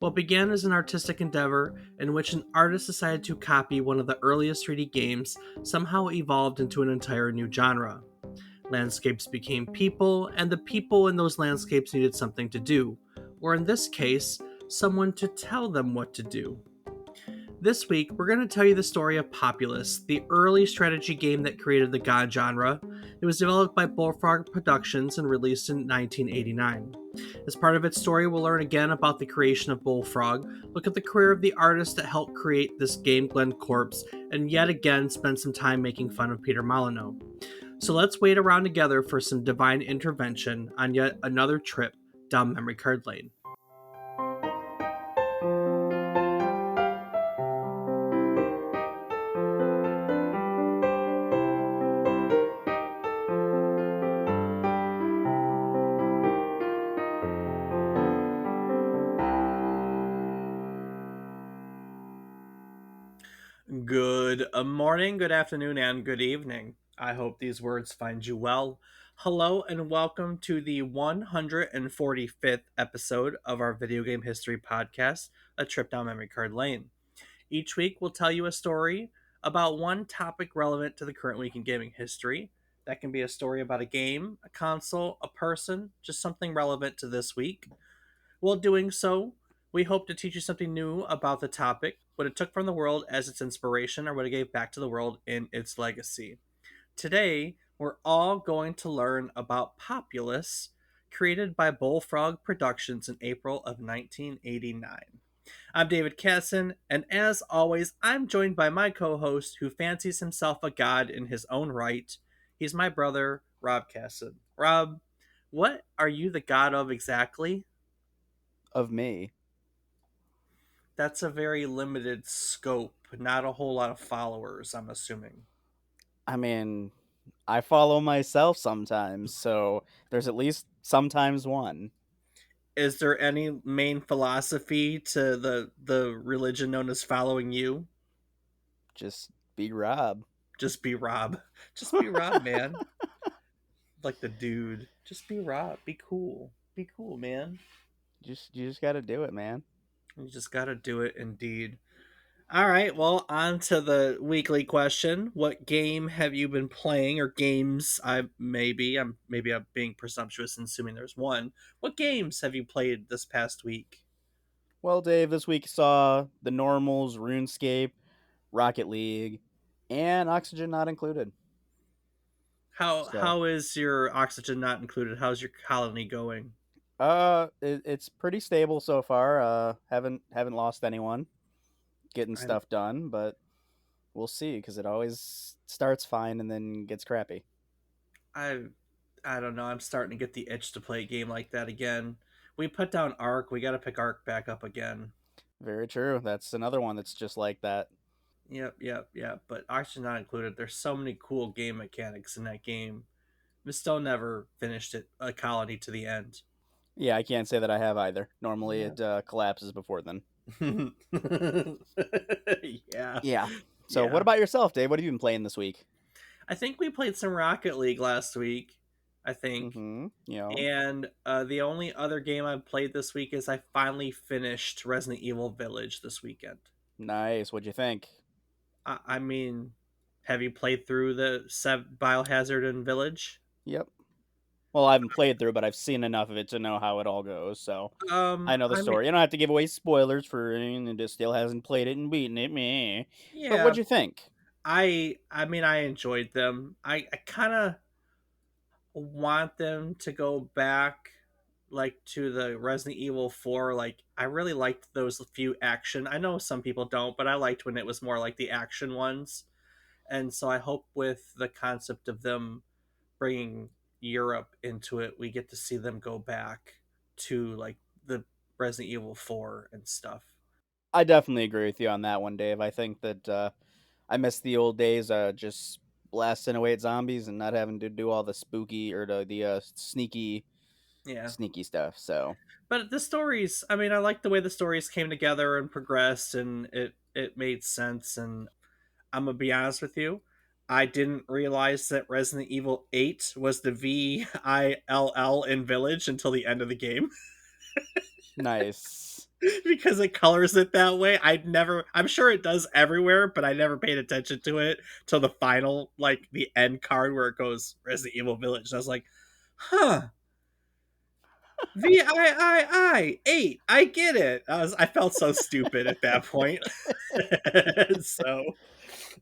What began as an artistic endeavor in which an artist decided to copy one of the earliest 3D games somehow evolved into an entire new genre. Landscapes became people, and the people in those landscapes needed something to do, or in this case, someone to tell them what to do. This week, we're going to tell you the story of Populous, the early strategy game that created the God genre. It was developed by Bullfrog Productions and released in 1989. As part of its story, we'll learn again about the creation of Bullfrog, look at the career of the artist that helped create this game, Glenn Corpes, and yet again spend some time making fun of Peter Molyneaux. So let's wait around together for some divine intervention on yet another trip down memory card lane. Good morning, good afternoon, and good evening. I hope these words find you well. Hello, and welcome to the 145th episode of our video game history podcast, A Trip Down Memory Card Lane. Each week, we'll tell you a story about one topic relevant to the current week in gaming history. That can be a story about a game, a console, a person, just something relevant to this week. While doing so, we hope to teach you something new about the topic, what it took from the world as its inspiration, or what it gave back to the world in its legacy. Today, we're all going to learn about Populous, created by Bullfrog Productions in April of 1989. I'm David Casson, and as always, I'm joined by my co host who fancies himself a god in his own right. He's my brother, Rob Casson. Rob, what are you the god of exactly? Of me. That's a very limited scope, not a whole lot of followers, I'm assuming. I mean, I follow myself sometimes, so there's at least sometimes one. Is there any main philosophy to the religion known as following you? Just be Rob. Just be Rob. Just be Rob, man. Like the dude. Just be Rob. Be cool. Be cool, man. You just got to do it, man. You just gotta do it indeed. All right, well, on to the weekly question. What game have you been playing, or games? I'm being presumptuous and assuming there's one. What games have you played this past week? Well, Dave, this week saw the normals, RuneScape, Rocket League, and Oxygen not included. So, How is your oxygen not included? How's your colony going? it's pretty stable so far. Haven't lost anyone. Getting I'm stuff done, but we'll see because it always starts fine and then gets crappy. I I don't know. I'm starting to get the itch to play a game like that again. We put down Ark. We got to pick Ark back up again. Very true. That's another one that's just like that. Yep. But oxygen not included. There's so many cool game mechanics in that game. We still never finished it. A colony to the end. Yeah, I can't say that I have either. Normally, Yeah. it collapses before then. Yeah. Yeah. So, what Yeah. about yourself, Dave? What have you been playing this week? I think we played some Rocket League last week. I think. Mm-hmm. You know, And the only other game I've played this week is I finally finished Resident Evil Village this weekend. nice. What'd you think? I mean, have you played through the Biohazard and Village? Yep. Well, I haven't played through, but I've seen enough of it to know how it all goes. So I know the I mean, story. You don't have to give away spoilers for anyone that still hasn't played it and beaten it. Meh. But yeah, what'd you think? I enjoyed them. I kind of want them to go back like to the Resident Evil 4. Like I really liked those few action. I know some people don't, but I liked when it was more like the action ones. And so I hope with the concept of them bringing Europe into it, we get to see them go back to like the Resident Evil 4 and stuff. I definitely agree with you on that one, Dave. I think that I miss the old days, just blasting away at zombies and not having to do all the spooky or the sneaky Yeah. sneaky stuff. So But the stories, I mean, I like the way the stories came together and progressed and it made sense. And I'm gonna be honest with you, I didn't realize that Resident Evil 8 was the VILL in Village until the end of the game. nice. because it colors it that way. I'm sure it does everywhere, but I never paid attention to it till the final, like the end card where it goes Resident Evil Village. And I was like, huh, VIII 8. I get it. I felt so stupid at that point. So,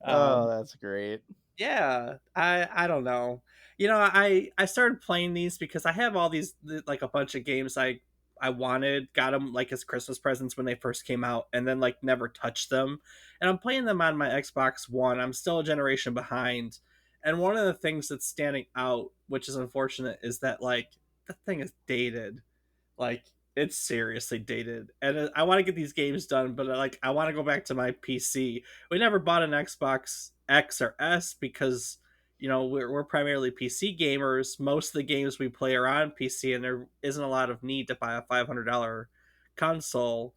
Oh, um, that's great. yeah, I don't know. I started playing these because I have all these like a bunch of games I wanted, got them like as Christmas presents when they first came out, and then like never touched them. And I'm playing them on my Xbox One. I'm still a generation behind. And one of the things that's standing out, which is unfortunate, is that like the thing is dated. Like it's seriously dated, and I want to get these games done, but like I want to go back to my PC. We never bought an Xbox X or S because we're primarily PC gamers. Most of the games we play are on PC, and there isn't a lot of need to buy a $500 console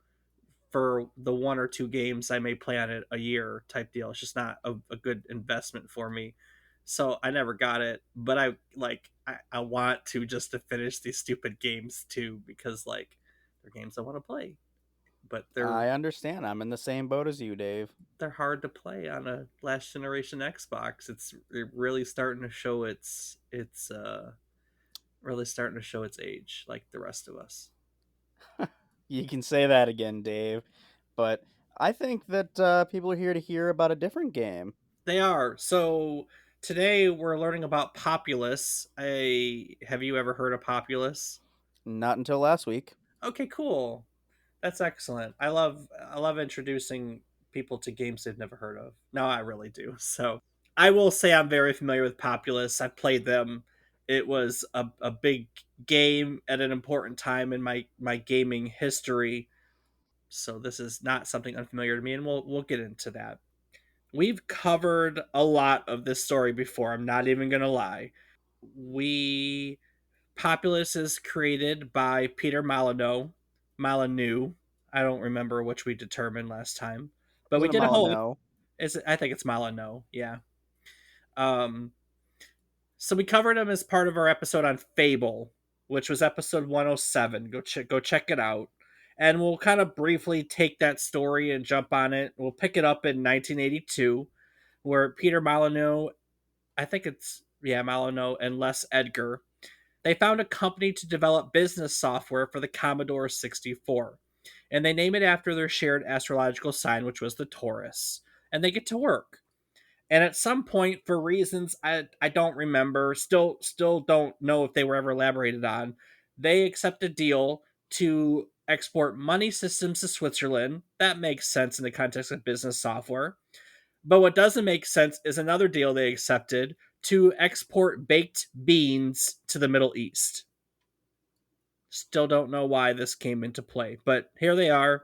for the one or two games I may play on it a year type deal. It's just not a good investment for me. So I never got it, but I want to just to finish these stupid games too because like they're games I want to play, but I understand. I'm in the same boat as you, Dave. they're hard to play on a last generation Xbox. It's really starting to show it's really starting to show its age like the rest of us. You can say that again, Dave. But I think that people are here to hear about a different game. They are. So today we're learning about Populous. Have you ever heard of Populous? Not until last week. Okay, cool. That's excellent. I love introducing people to games they've never heard of. No, I really do. So I will say I'm very familiar with Populous. I played them. It was a big game at an important time in my gaming history. So this is not something unfamiliar to me, and we'll get into that. We've covered a lot of this story before. I'm not even gonna lie. We Populous is created by Peter Molyneaux. I don't remember which we determined last time, but Was we it a did a whole. Molyneaux? I think it's Molyneaux. Yeah. Um. So we covered him as part of our episode on Fable, which was episode 107. Go check it out. And we'll kind of briefly take that story and jump on it. We'll pick it up in 1982, where Peter Molyneaux, I think it's yeah, Molyneaux and Les Edgar, they found a company to develop business software for the Commodore 64. And they name it after their shared astrological sign, which was the Taurus. And they get to work. And at some point, for reasons I don't remember, still don't know if they were ever elaborated on, they accept a deal to export money systems to Switzerland. That makes sense in the context of business software. But what doesn't make sense is another deal they accepted to export baked beans to the Middle East. Still don't know why this came into play, but here they are.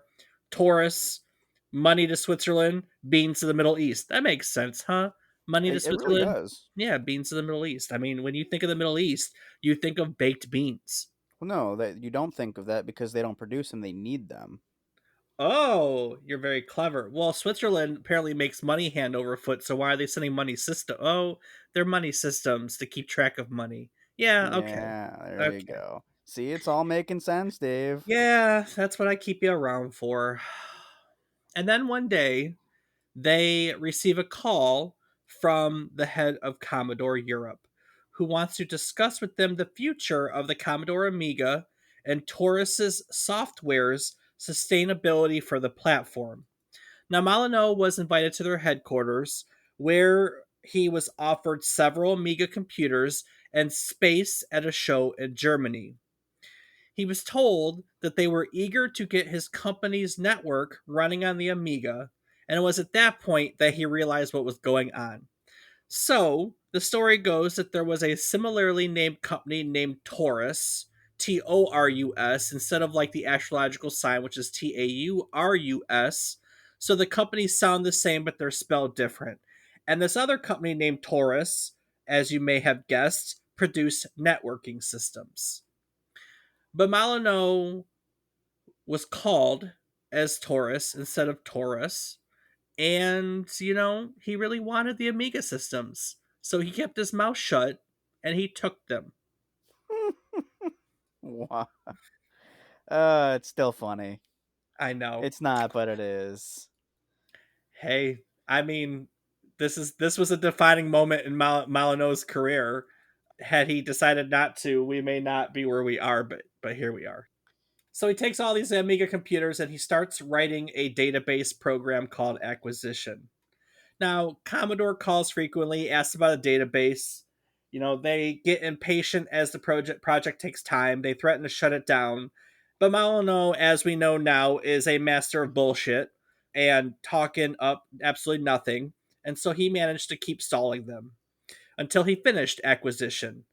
Taurus, money to Switzerland, beans to the Middle East. That makes sense, huh? Money to It really Switzerland, does. yeah, beans to the Middle East. I mean, when you think of the Middle East, you think of baked beans. Well, no, that you don't think of that because they don't produce them; they need them. Oh, you're very clever. Well, Switzerland apparently makes money hand over foot, so why are they sending money system? Oh, they're money systems to keep track of money. Yeah, okay. Yeah, there we Okay. go. See, it's all making sense, Dave. Yeah, that's what I keep you around for. And then one day, they receive a call from the head of Commodore Europe, who wants to discuss with them the future of the Commodore Amiga and Taurus's software's sustainability for the platform. Now, Molyneux was invited to their headquarters, where he was offered several Amiga computers and space at a show in Germany. He was told that they were eager to get his company's network running on the Amiga, and it was at that point that he realized what was going on. So, the story goes that there was a similarly named company named Taurus, Taurus, instead of like the astrological sign, which is Taurus. So the companies sound the same, but they're spelled different. And this other company named Taurus, as you may have guessed, produced networking systems. But Molyneux was called as Taurus instead of Taurus. And, he really wanted the Amiga systems. So he kept his mouth shut and he took them. Wow. It's still funny. I know. It's not, but it is. Hey, I mean, this was a defining moment in Molyneaux's career. Had he decided not to, we may not be where we are, but here we are. So he takes all these Amiga computers and he starts writing a database program called Acquisition. Now, Commodore calls frequently, asks about a database. You know, they get impatient as the project takes time. They threaten to shut it down. But Molyneaux, as we know now, is a master of bullshit and talking up absolutely nothing. And so he managed to keep stalling them until he finished Acquisition,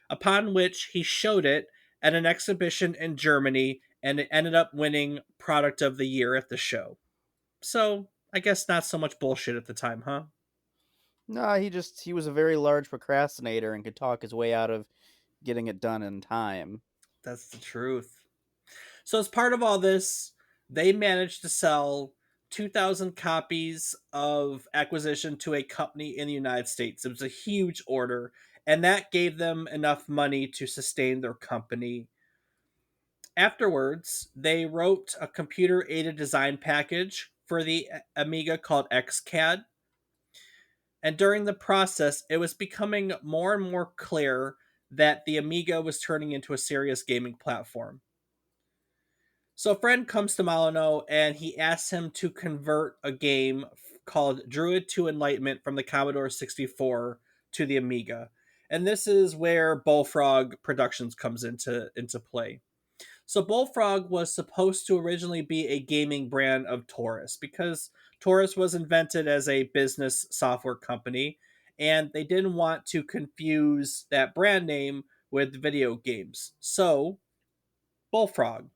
upon which he showed it at an exhibition in Germany and it ended up winning Product of the Year at the show. So, I guess not so much bullshit at the time, huh? No, he was a very large procrastinator and could talk his way out of getting it done in time. That's the truth. So, as part of all this, they managed to sell 2,000 copies of Acquisition to a company in the United States. It was a huge order, and that gave them enough money to sustain their company. Afterwards, they wrote a computer aided design package for the Amiga called XCAD. And during the process, it was becoming more and more clear that the Amiga was turning into a serious gaming platform. So a friend comes to Molyneaux and he asks him to convert a game called Druid to Enlightenment from the Commodore 64 to the Amiga. And this is where Bullfrog Productions comes into play. So Bullfrog was supposed to originally be a gaming brand of Taurus because Taurus was invented as a business software company and they didn't want to confuse that brand name with video games. So Bullfrog.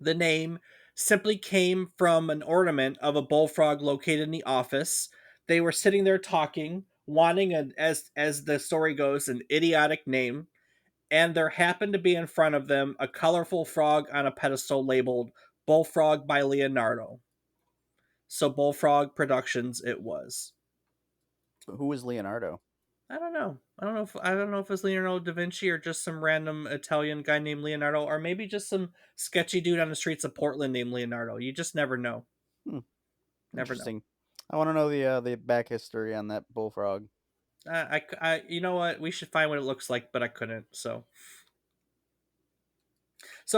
The name simply came from an ornament of a bullfrog located in the office. They were sitting there talking, wanting an as the story goes, an idiotic name, and there happened to be in front of them a colorful frog on a pedestal labeled Bullfrog by Leonardo. So Bullfrog Productions it was. Who was Leonardo? I don't know. I don't know if it's Leonardo da Vinci or just some random Italian guy named Leonardo, or maybe just some sketchy dude on the streets of Portland named Leonardo. You just never know. Hmm, Never know. interesting. I want to know the back history on that bullfrog. You know what? We should find what it looks like, but I couldn't. So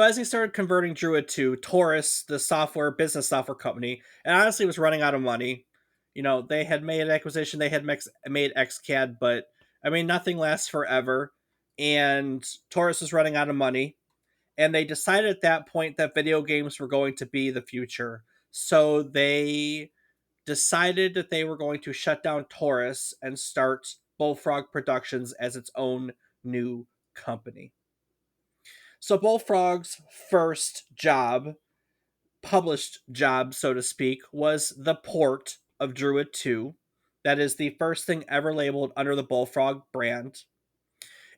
as he started converting Druid to Taurus, the software business software company, and honestly was running out of money. You know, they had made an acquisition, they had made XCAD, but I mean, nothing lasts forever. And Taurus was running out of money. And they decided at that point that video games were going to be the future. So they decided that they were going to shut down Taurus and start Bullfrog Productions as its own new company. So Bullfrog's first job, published job, so to speak, was the port of Druid 2. That is the first thing ever labeled under the Bullfrog brand.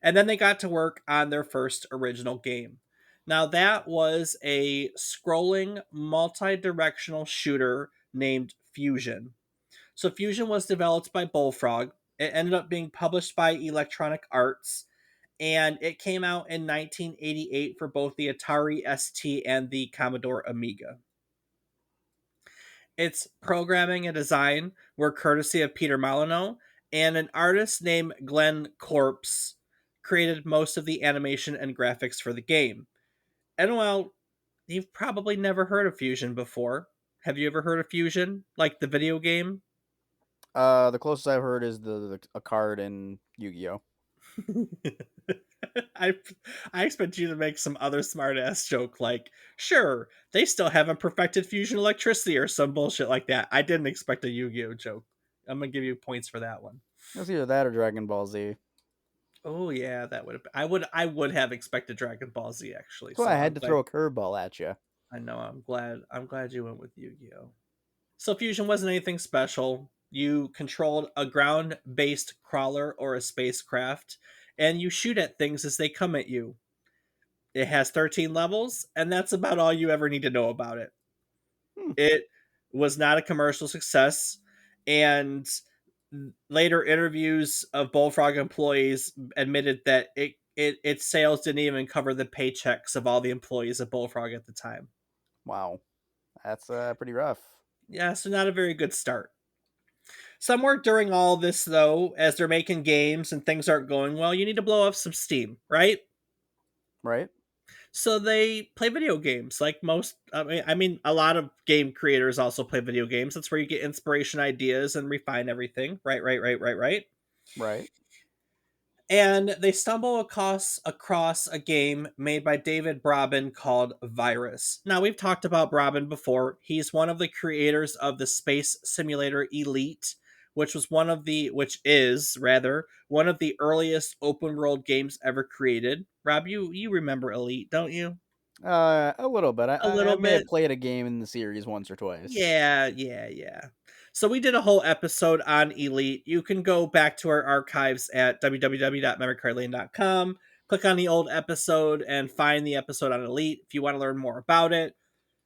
And then they got to work on their first original game. Now, that was a scrolling, multi directional shooter named Fusion. So, Fusion was developed by Bullfrog. It ended up being published by Electronic Arts, and it came out in 1988 for both the Atari ST and the Commodore Amiga. Its programming and design were courtesy of Peter Molyneaux, and an artist named Glenn Corpes created most of the animation and graphics for the game. And well, you've probably never heard of Fusion before. Have you ever heard of Fusion? Like the video game? The closest I've heard is the a card in Yu-Gi-Oh. I I expect you to make some other smart ass joke like, sure, they still haven't perfected fusion electricity or some bullshit like that. I didn't expect a Yu-Gi-Oh joke. I'm gonna give you points for that one. It's either that or Dragon Ball Z. Oh yeah, that would have. I would have expected Dragon Ball Z actually. That's why So I I'm had to glad. throw a curveball at you. I know. I'm glad you went with Yu-Gi-Oh. So fusion wasn't anything special. You controlled a ground-based crawler or a spacecraft, and you shoot at things as they come at you. It has 13 levels, and that's about all you ever need to know about it. Hmm, It was not a commercial success, and later interviews of Bullfrog employees admitted that its sales didn't even cover the paychecks of all the employees of Bullfrog at the time. wow. That's pretty rough. Yeah, so not a very good start. Somewhere during all this, though, as they're making games and things aren't going well, you need to blow off some steam, right? Right? So they play video games, like most. I mean, a lot of game creators also play video games. That's where you get inspiration, ideas, and refine everything. Right, right, right, right, right. Right. And they stumble across a game made by David Braben called Virus. Now, we've talked about Braben before. He's one of the creators of the space simulator Elite, which is rather one of the earliest open world games ever created. Rob, you remember Elite, don't you? A little bit. A I little may have bit. played a game in the series once or twice. Yeah, yeah, yeah. So we did a whole episode on Elite. You can go back to our archives at www.memorycardlane.com, click on the old episode, and find the episode on Elite if you want to learn more about it.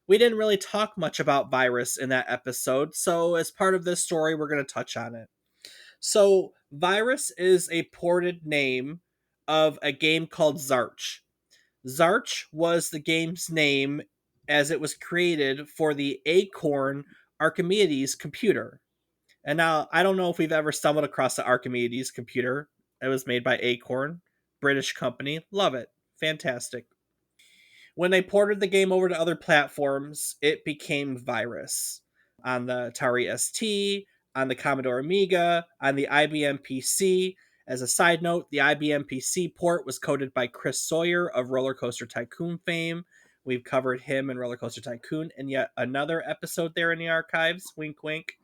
We didn't really talk much about Virus in that episode, so as part of this story, we're going to touch on it. So, Virus is a ported name of a game called Zarch. Zarch was the game's name as it was created for the Acorn Archimedes computer. And now I don't know if we've ever stumbled across the Archimedes computer. It was made by Acorn, British company. Love it. Fantastic. When they ported the game over to other platforms, it became Virus. On the Atari ST, on the Commodore Amiga, on the IBM PC. As a side note, the IBM PC port was coded by Chris Sawyer of Roller Coaster Tycoon fame. We've covered him in Roller Coaster Tycoon and yet another episode there in the archives. Wink, wink.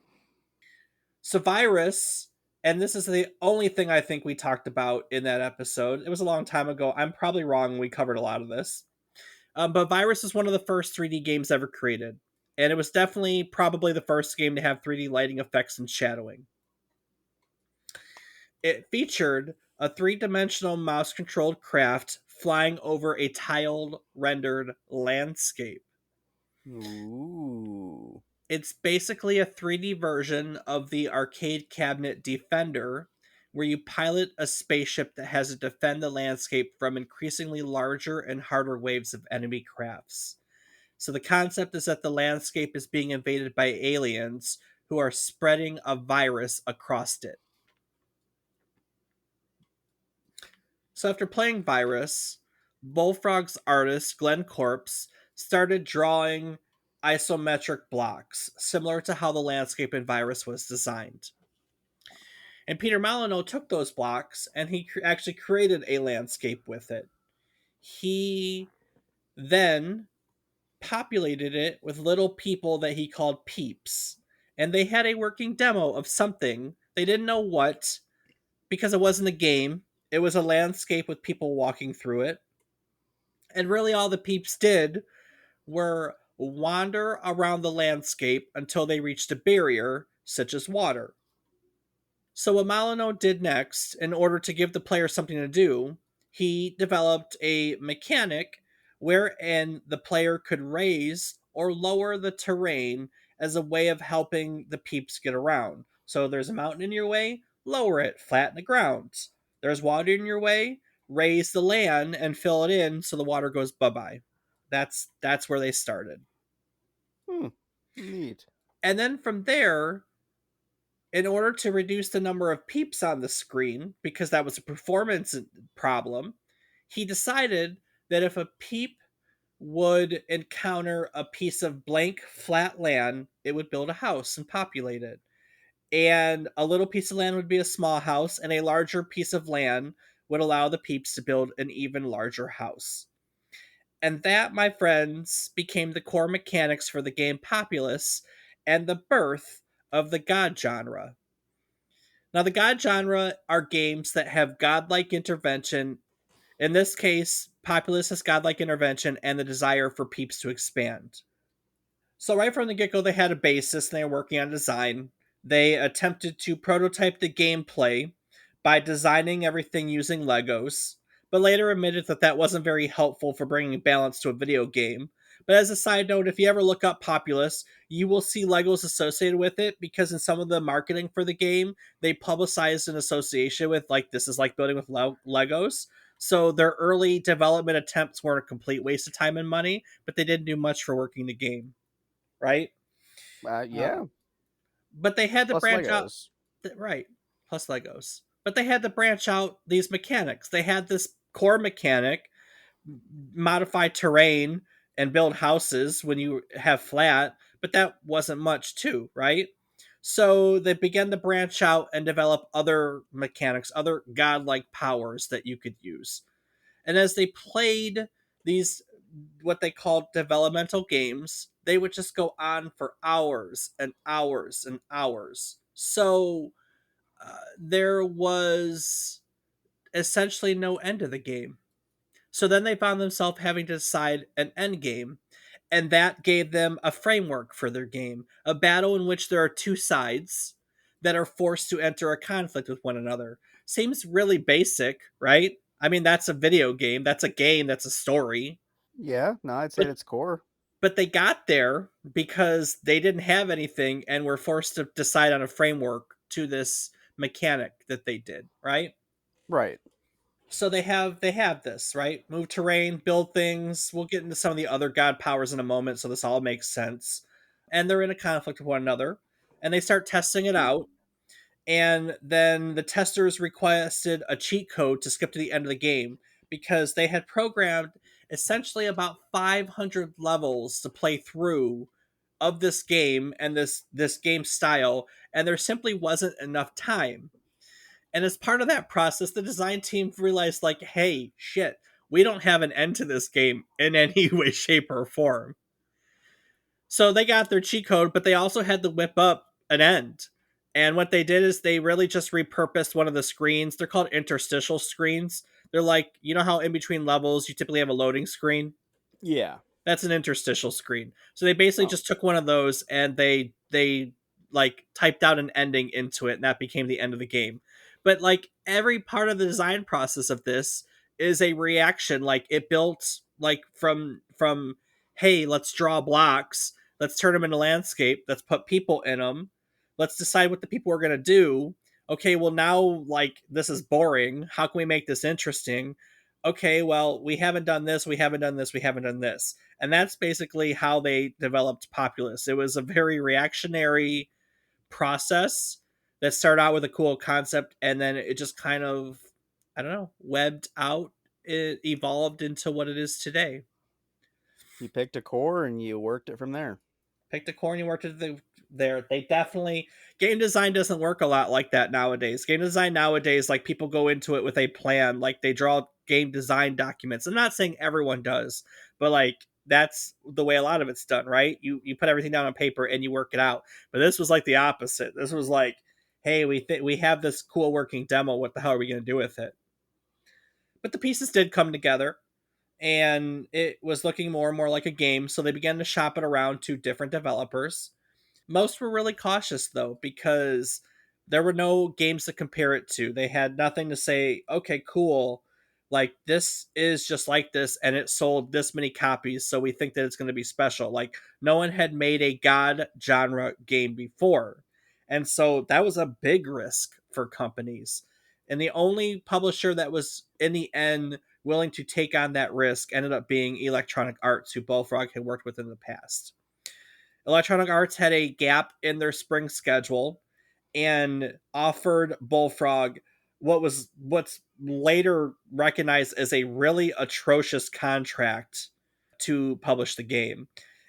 So, Virus, and this is the only thing I think we talked about in that episode. It was a long time ago. I'm probably wrong. We covered a lot of this. But Virus is one of the first 3D games ever created, and it was definitely probably the first game to have 3D lighting effects and shadowing. It featured a three-dimensional mouse-controlled craft flying over a tiled, rendered landscape. Ooh. It's basically a 3D version of the arcade cabinet Defender, where you pilot a spaceship that has to defend the landscape from increasingly larger and harder waves of enemy crafts. So the concept is that the landscape is being invaded by aliens who are spreading a virus across it. So after playing Virus, Bullfrog's artist Glenn Corpes started drawing isometric blocks, similar to how the landscape in Virus was designed. And Peter Molyneaux took those blocks and he actually created a landscape with it. He then populated it with little people that he called peeps. And they had a working demo of something. They didn't know what because it wasn't a game. It was a landscape with people walking through it. And really, all the peeps did were wander around the landscape until they reached a barrier, such as water. So, what Molyneux did next, in order to give the player something to do, he developed a mechanic wherein the player could raise or lower the terrain as a way of helping the peeps get around. So, there's a mountain in your way, lower it, flatten the ground. There's water in your way, raise the land and fill it in so the water goes bye bye. That's where they started. Hmm. Neat. And then from there, in order to reduce the number of peeps on the screen, because that was a performance problem, he decided that if a peep would encounter a piece of blank flat land, it would build a house and populate it. And a little piece of land would be a small house, and a larger piece of land would allow the peeps to build an even larger house. And that, my friends, became the core mechanics for the game Populous and the birth of the God genre. Now, the God genre are games that have godlike intervention. In this case, Populous has godlike intervention and the desire for peeps to expand. So, right from the get go, they had a basis and they were working on design. They attempted to prototype the gameplay by designing everything using Legos, but later admitted that that wasn't very helpful for bringing balance to a video game. But as a side note, if you ever look up Populous, you will see Legos associated with it because in some of the marketing for the game, they publicized an association with, like, this is like building with Legos. So their early development attempts weren't a complete waste of time and money, but they didn't do much for working the game. right? Uh, Yeah. but they had to Plus branch out, Legos. right? Plus Legos, but they had to branch out these mechanics. They had this core mechanic, modify terrain and build houses when you have flat, but that wasn't much too, right? So they began to branch out and develop other mechanics, other godlike powers that you could use. And as they played these, what they called developmental games, they would just go on for hours and hours and hours. So there was essentially no end to the game. So then they found themselves having to decide an end game, and that gave them a framework for their game, a battle in which there are two sides that are forced to enter a conflict with one another. Seems really basic, right? I mean, that's a video game, that's a story. Yeah, no, I'd say But it's core. they got there because they didn't have anything and were forced to decide on a framework to this mechanic that they did, right? Right. So they have this, right? Move terrain, build things. We'll get into some of the other god powers in a moment, so this all makes sense. And they're in a conflict with one another, and they start testing it out. And then the testers requested a cheat code to skip to the end of the game because they had programmed essentially about 500 levels to play through of this game and this game style, and there simply wasn't enough time. And as part of that process, the design team realized, like, hey, shit, we don't have an end to this game in any way, shape, or form. So they got their cheat code, but they also had to whip up an end. And what they did is they really just repurposed one of the screens. They're called interstitial screens. They're like, you know how in between levels you typically have a loading screen? Yeah. That's an interstitial screen. So they basically Oh, just took one of those and they like typed out an ending into it, and that became the end of the game. But like every part of the design process of this is a reaction. Like it built like from hey, let's draw blocks, let's turn them into landscape, let's put people in them, let's decide what the people are going to do. Okay, well now like this is boring. How can we make this interesting? Okay, well, we haven't done this, we haven't done this, we haven't done this. And that's basically how they developed Populous. It was a very reactionary process that started out with a cool concept, and then it just kind of, I don't know, webbed out. It evolved into what it is today. you picked a core and you worked it from there. Picked a corny worked at there. They definitely game design doesn't work a lot like that nowadays. Game design nowadays, like people go into it with a plan, like they draw game design documents. I'm not saying everyone does, but like that's the way a lot of it's done, right? You put everything down on paper and you work it out. But this was like the opposite. This was like, hey, we have this cool working demo. What the hell are we going to do with it? But the pieces did come together, and it was looking more and more like a game. So they began to shop it around to different developers. Most were really cautious though, because there were no games to compare it to. They had nothing to say, okay, cool, like this is just like this and it sold this many copies, so we think that it's going to be special. Like no one had made a god genre game before. And so that was a big risk for companies. And the only publisher that was in the end willing to take on that risk ended up being Electronic Arts, who Bullfrog had worked with in the past. Electronic Arts had a gap in their spring schedule and offered Bullfrog what's later recognized as a really atrocious contract to publish the game.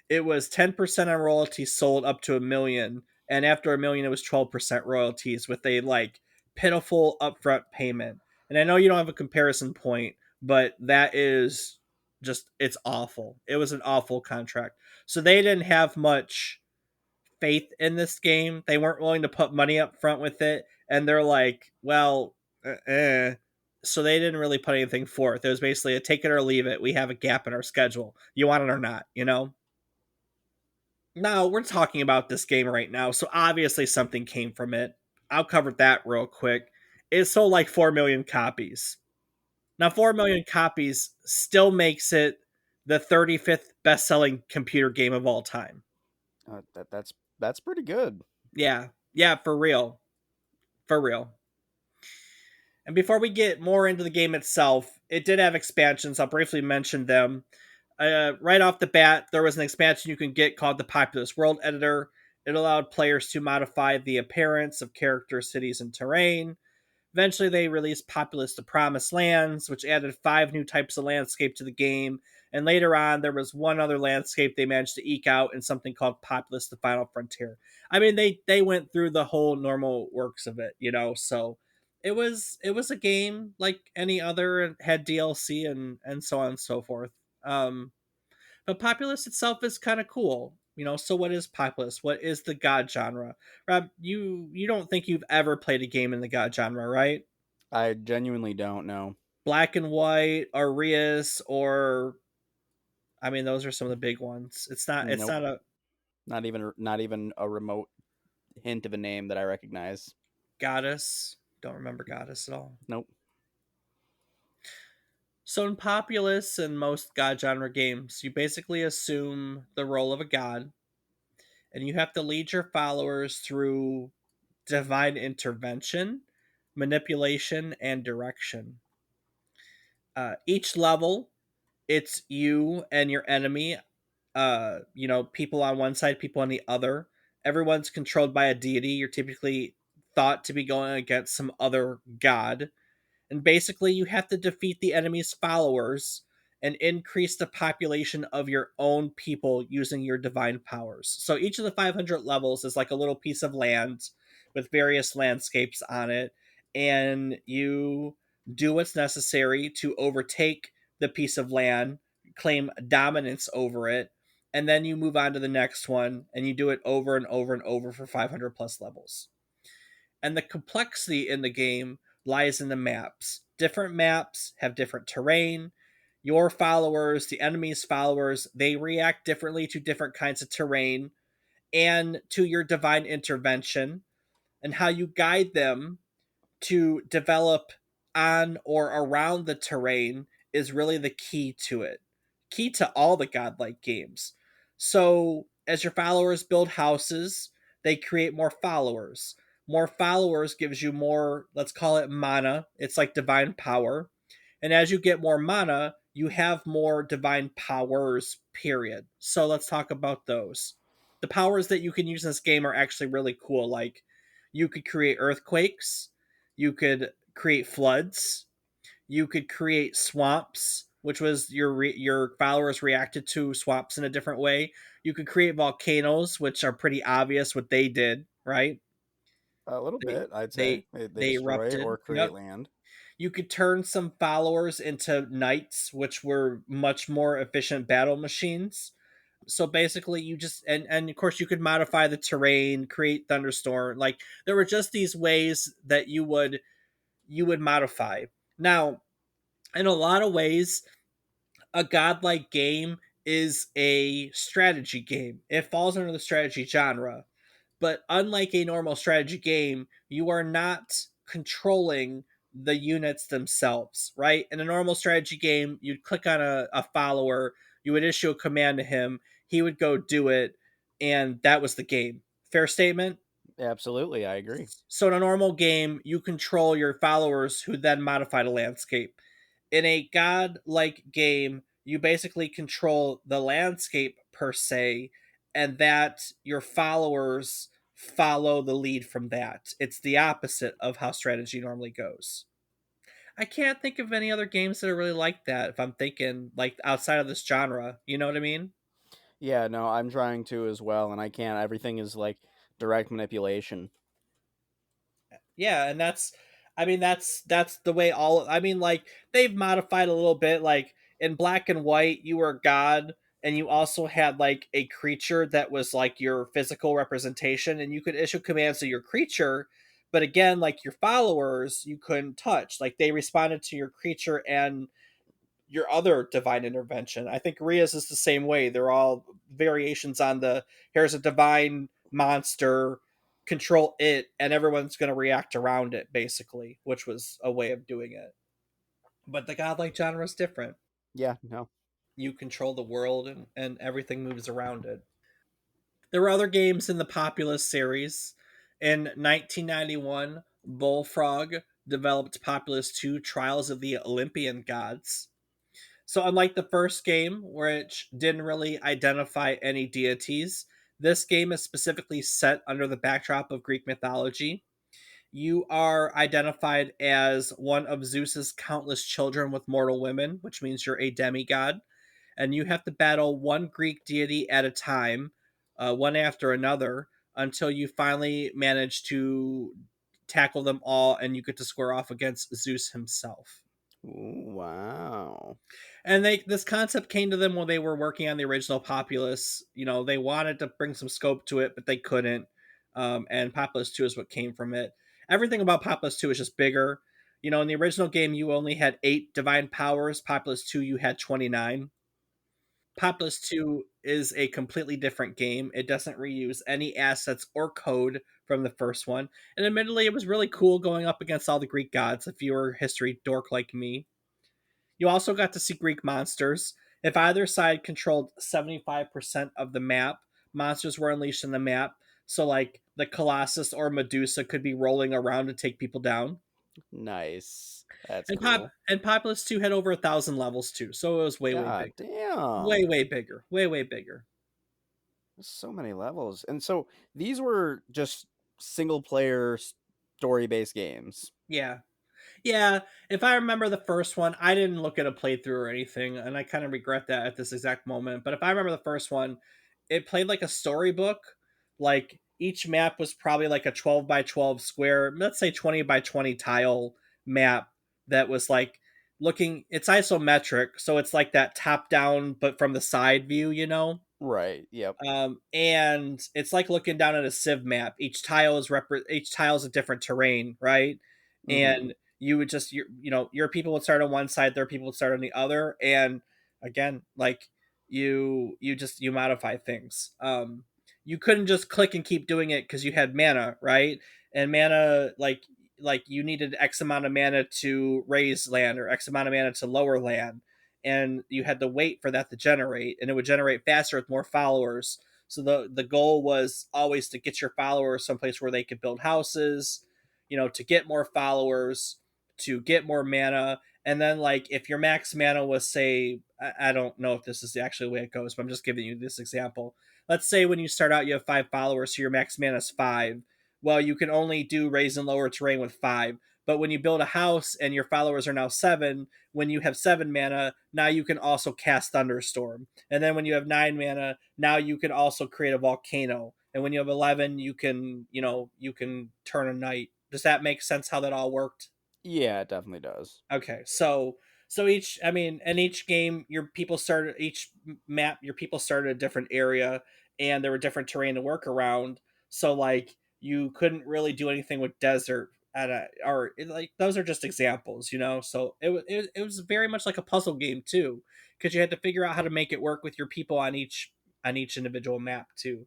It was 10% on royalties sold up to 1 million, and after 1 million, it was 12% royalties with a like pitiful upfront payment. And I know you don't have a comparison point, but that is just it's awful. It was an awful contract. So they didn't have much faith in this game. They weren't willing to put money up front with it, and they're like, well, so they didn't really put anything forth. It was basically a take it or leave it. We have a gap in our schedule. You want it or not, you know? Now, we're talking about this game right now, so obviously something came from it. I'll cover that real quick. It sold like 4 million copies. Now, 4 million copies still makes it the 35th best selling computer game of all time. That's pretty good. Yeah. Yeah, for real. For real. And before we get more into the game itself, it did have expansions. I'll briefly mention them. Right off the bat, there was an expansion you can get called the Populous World Editor. It allowed players to modify the appearance of characters, cities, and terrain. Eventually, they released Populous: The Promised Lands, which added 5 new types of landscape to the game. And later on, there was one other landscape they managed to eke out in something called Populous: The Final Frontier. I mean, they went through the whole normal works of it, you know. So it was a game like any other, and had DLC and so on and so forth. Um, but Populous itself is kind of cool. You know, so what is Populous? What is the God genre? Rob, you don't think you've ever played a game in the God genre, right? I genuinely don't know. Black and White, Arias, or I mean, those are some of the big ones. It's not. It's Nope. not a Not even a remote hint of a name that I recognize. Goddess. Don't remember Goddess at all. Nope. So in Populous and most God genre games, you basically assume the role of a god, and you have to lead your followers through divine intervention, manipulation, and direction. Each level, it's you and your enemy. People on one side, people on the other. Everyone's controlled by a deity. You're typically thought to be going against some other god, and basically you have to defeat the enemy's followers and increase the population of your own people using your divine powers. So each of the 500 levels is like a little piece of land with various landscapes on it, and you do what's necessary to overtake the piece of land, claim dominance over it, and then you move on to the next one and you do it over and over and over for 500 plus levels. And the complexity in the game lies in the maps. Different maps have different terrain. Your followers, the enemy's followers, they react differently to different kinds of terrain and to your divine intervention, and how you guide them to develop on or around the terrain is really the key to it. Key to all the godlike games. So, as your followers build houses, they create more followers. More followers gives you more, let's call it mana. It's like divine power. And as you get more mana, you have more divine powers, period. So, let's talk about those. The powers that you can use in this game are actually really cool. Like, you could create earthquakes, you could create floods, you could create swamps, which was your followers reacted to swamps in a different way. You could create volcanoes, which are pretty obvious what they did, right? A little They bit, I'd say. they They they destroy erupted. or create Yep. land. You could turn some followers into knights, which were much more efficient battle machines. So basically you just and of course you could modify the terrain, create thunderstorm. Like there were just these ways that you would modify. Now, in a lot of ways, a godlike game is a strategy game. It falls under the strategy genre. But unlike a normal strategy game, you are not controlling the units themselves, right? In a normal strategy game, you'd click on a follower, you would issue a command to him, he would go do it, and that was the game. Fair statement? Absolutely, I agree. So in a normal game, you control your followers who then modify the landscape. In a god-like game, you basically control the landscape per se, and that your followers follow the lead from that. It's the opposite of how strategy normally goes. I can't think of any other games that are really like that if I'm thinking like outside of this genre. You know what I mean? Yeah, no, I'm trying to as well, and I can't. Everything is like direct manipulation. Yeah, and that's the way all I mean like they've modified a little bit like in Black and White you were god and you also had like a creature that was like your physical representation and you could issue commands to your creature, but again like your followers you couldn't touch. Like they responded to your creature and your other divine intervention. I think Ria's is the same way. They're all variations on the here's a divine monster, control it, and everyone's going to react around it, basically, which was a way of doing it. But the godlike genre is different. Yeah, no. You control the world and everything moves around it. There were other games in the Populous series. In 1991, Bullfrog developed Populous 2 Trials of the Olympian Gods. So, unlike the first game, which didn't really identify any deities, this game is specifically set under the backdrop of Greek mythology. You are identified as one of Zeus's countless children with mortal women, which means you're a demigod, and you have to battle one Greek deity at a time, one after another, until you finally manage to tackle them all and you get to square off against Zeus himself. Ooh, wow. And this concept came to them when they were working on the original Populous. You know, they wanted to bring some scope to it, but they couldn't. And Populous 2 is what came from it. Everything about Populous 2 is just bigger. You know, in the original game, you only had 8 divine powers. Populous 2, you had 29. Populous 2 is a completely different game. It doesn't reuse any assets or code from the first one. And admittedly, it was really cool going up against all the Greek gods if you were a history dork like me. You also got to see Greek monsters. If either side controlled 75% of the map, monsters were unleashed on the map. So, like, the Colossus or Medusa could be rolling around to take people down. Nice. That's And Pop cool. and Populous 2 had over 1,000 levels too, so it was way, way God big. Way, damn. way bigger. Way, way bigger. So many levels. And so these were just single player story based games. Yeah. Yeah, if I remember the first one, I didn't look at a playthrough or anything, and I kind of regret that at this exact moment. But if I remember the first one, it played like a storybook. Like each map was probably like a 12 by 12 square, let's say 20 by 20 tile map that was like looking, it's isometric, so it's like that top down, but from the side view, you know? Right. Yep. And it's like looking down at a Civ map. Each tile is a different terrain, right? Mhm. And you would just your people would start on one side, their people would start on the other, and again, like you modify things. You couldn't just click and keep doing it because you had mana, right? And mana like you needed X amount of mana to raise land or X amount of mana to lower land, and you had to wait for that to generate, and it would generate faster with more followers. So the goal was always to get your followers someplace where they could build houses, to get more followers, to get more mana. And then, like, if your max mana was, say, I don't know if this is actually the way it goes, but I'm just giving you this example. Let's say when you start out, you have 5 followers, so your max mana is 5. Well, you can only do raise and lower terrain with 5. But when you build a house and your followers are now 7, when you have 7 mana, now you can also cast Thunderstorm. And then when you have 9 mana, now you can also create a volcano. And when you have 11, you can turn a night. Does that make sense how that all worked? Yeah, it definitely does. Okay, so each game your people started each map your people started a different area, and there were different terrain to work around. So like you couldn't really do anything with desert like those are just examples. So it was very much like a puzzle game too, because you had to figure out how to make it work with your people on each individual map too.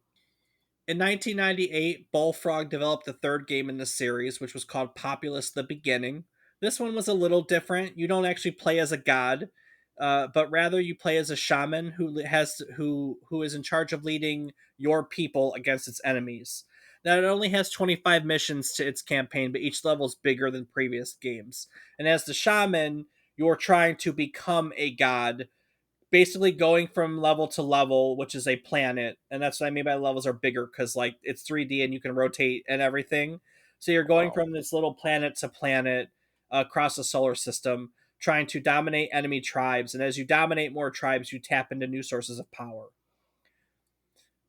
In 1998, Bullfrog developed the third game in the series, which was called Populous: The Beginning. This one was a little different. You don't actually play as a god, but rather you play as a shaman who is in charge of leading your people against its enemies. Now it only has 25 missions to its campaign, but each level is bigger than previous games. And as the shaman, you're trying to become a god, basically going from level to level, which is a planet. And that's what I mean by levels are bigger, because like it's 3D and you can rotate and everything. So you're going Wow. from this little planet to planet across the solar system, trying to dominate enemy tribes. And as you dominate more tribes, you tap into new sources of power.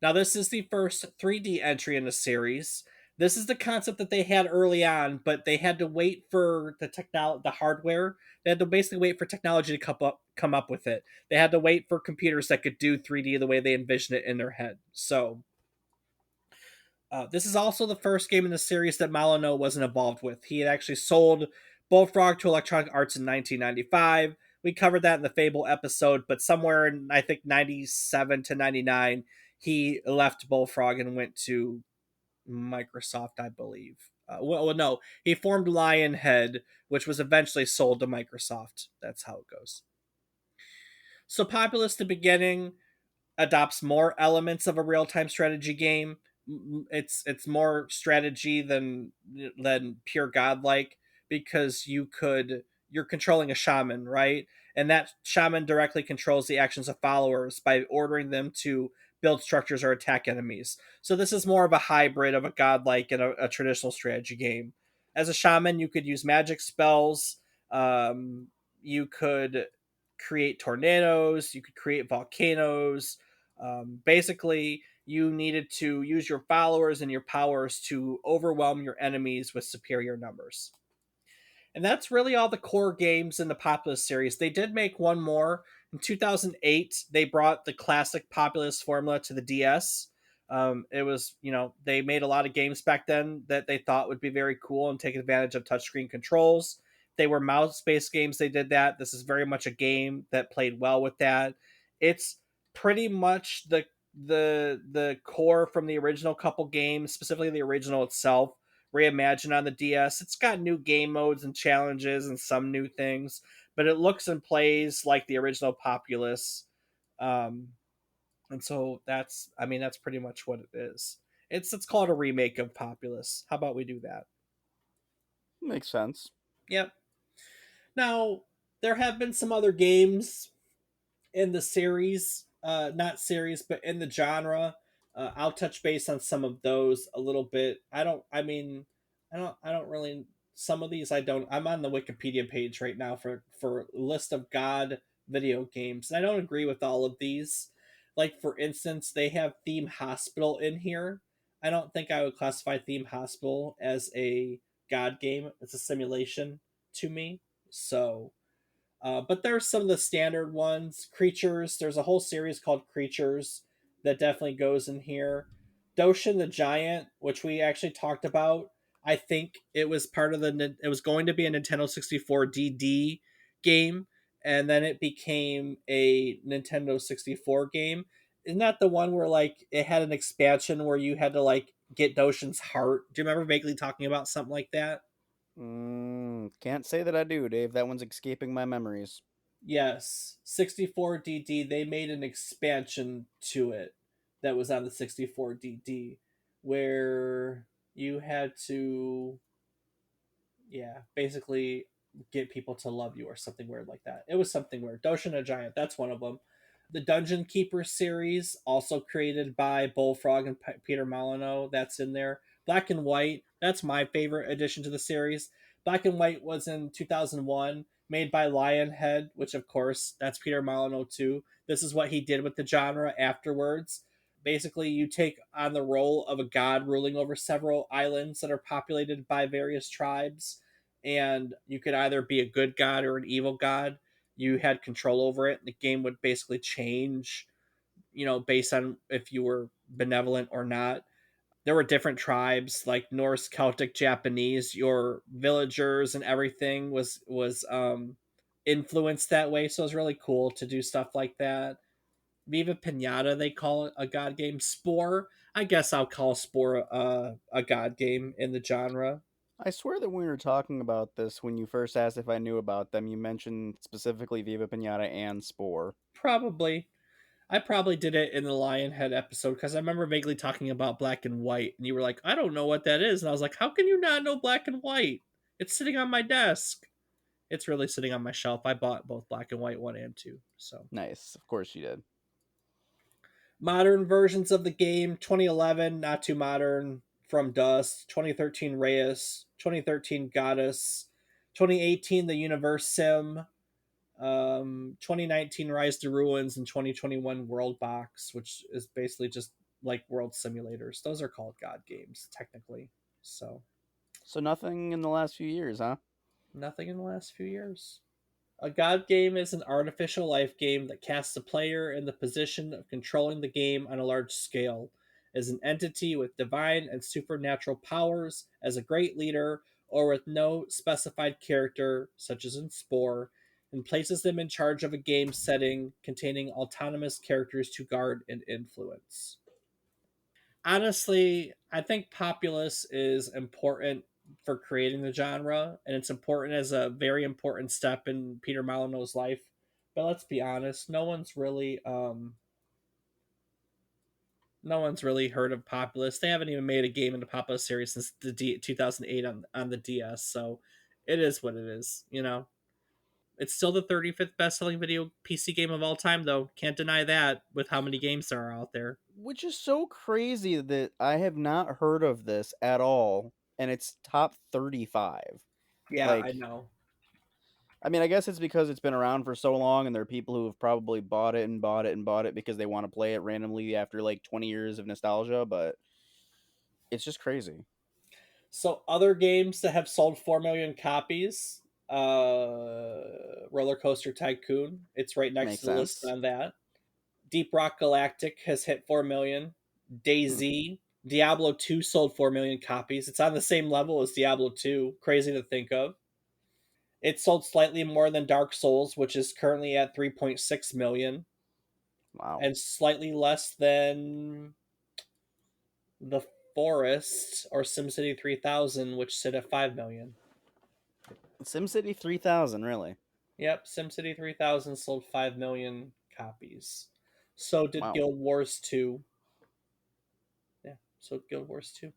Now, this is the first 3D entry in the series. This is the concept that they had early on, but they had to wait for the hardware. They had to basically wait for technology to come up with it. They had to wait for computers that could do 3D the way they envisioned it in their head. So, this is also the first game in the series that Molyneaux wasn't involved with. He had actually sold Bullfrog to Electronic Arts in 1995. We covered that in the Fable episode, but somewhere in, I think, 97 to 99, he left Bullfrog and went to Microsoft, I believe. No, he formed Lionhead, which was eventually sold to Microsoft. That's how it goes. So, Populous the Beginning adopts more elements of a real-time strategy game. It's more strategy than pure godlike, because you're controlling a shaman, right? And that shaman directly controls the actions of followers by ordering them to build structures or attack enemies. So this is more of a hybrid of a godlike and a traditional strategy game. As a shaman, you could use magic spells. You could create tornadoes. You could create volcanoes. Basically, you needed to use your followers and your powers to overwhelm your enemies with superior numbers. And that's really all the core games in the Populous series. They did make one more. In 2008, they brought the classic Populous formula to the DS. It was, they made a lot of games back then that they thought would be very cool and take advantage of touchscreen controls. They were mouse based games, they did that. This is very much a game that played well with that. It's pretty much the core from the original couple games, specifically the original itself reimagined on the DS. It's got new game modes and challenges and some new things, but it looks and plays like the original Populous. Um, and so that's pretty much what it is. It's called a remake of Populous. How about we do that? Makes sense. Yep. Now there have been some other games in the series, not series, but in the genre. I'll touch base on some of those a little bit. I don't really. Some of these I don't. I'm on the Wikipedia page right now for list of God video games, and I don't agree with all of these. Like for instance, they have Theme Hospital in here. I don't think I would classify Theme Hospital as a God game. It's a simulation to me. So but there's some of the standard ones. Creatures, there's a whole series called Creatures that definitely goes in here. Doshin the Giant, which we actually talked about. I think it was part of it was going to be a Nintendo 64 DD game, and then it became a Nintendo 64 game. Isn't that the one where like it had an expansion where you had to like get Doshin's heart? Do you remember vaguely talking about something like that? Can't say that I do, Dave. That one's escaping my memories. Yes, 64DD, they made an expansion to it that was on the 64DD where you had to, yeah, basically get people to love you or something weird like that. It was something weird. Doshin a Giant, that's one of them. The Dungeon Keeper series, also created by Bullfrog and Peter Molyneaux, that's in there. Black and White, that's my favorite addition to the series. Black and White was in 2001, made by Lionhead, which of course, that's Peter Molyneaux too. This is what he did with the genre afterwards. Basically, you take on the role of a god ruling over several islands that are populated by various tribes, and you could either be a good god or an evil god. You had control over it. The game would basically change, based on if you were benevolent or not. There were different tribes like Norse, Celtic, Japanese. Your villagers and everything was influenced that way. So it was really cool to do stuff like that. Viva Pinata, they call it a god game. Spore, I guess I'll call Spore a god game in the genre. I swear that when we were talking about this, when you first asked if I knew about them, you mentioned specifically Viva Pinata and Spore. Probably. I probably did it in the Lionhead episode because I remember vaguely talking about Black and White, and you were like, I don't know what that is. And I was like, how can you not know Black and White? It's sitting on my desk. It's really sitting on my shelf. I bought both Black and White 1 and 2. So Nice. Of course you did. modern versions of the game 2011, Not Too Modern, From Dust, 2013, Reyes, 2013, Goddess, 2018, The Universe Sim, 2019, Rise to Ruins, and 2021, World Box, which is basically just like world simulators. Those are called God games, technically. So, So nothing in the last few years, huh? nothing in the last few years. A God game is an artificial life game that casts the player in the position of controlling the game on a large scale, as an entity with divine and supernatural powers, as a great leader, or with no specified character, such as in Spore, and places them in charge of a game setting containing autonomous characters to guard and influence. Honestly, I think Populous is important for creating the genre, and it's important as a very important step in Peter Molyneux's life. But let's be honest, no one's really heard of Populous. They haven't even made a game in the Populous series since 2008 on the DS. So it is what it is. It's still the 35th best-selling video PC game of all time, though. Can't deny that with how many games there are out there. Which is so crazy that I have not heard of this at all, and it's top 35. Yeah, I Like, know. I mean, I guess it's because it's been around for so long, and there are people who have probably bought it and bought it and bought it because they want to play it randomly after like 20 years of nostalgia, but it's just crazy. So other games that have sold 4 million copies, Roller Coaster Tycoon. It's right next Makes to the list sense. on that. Deep Rock Galactic has hit 4 million. Hmm. DayZ, Diablo 2 sold 4 million copies. It's on the same level as Diablo 2. Crazy to think of. It sold slightly more than Dark Souls, which is currently at 3.6 million, Wow. and slightly less than The Forest or SimCity 3000, which sit at 5 million. SimCity 3000, really? Yep, SimCity 3000 sold 5 million copies. So did Wow. Guild Wars 2. Yeah, so did Guild Wars 2.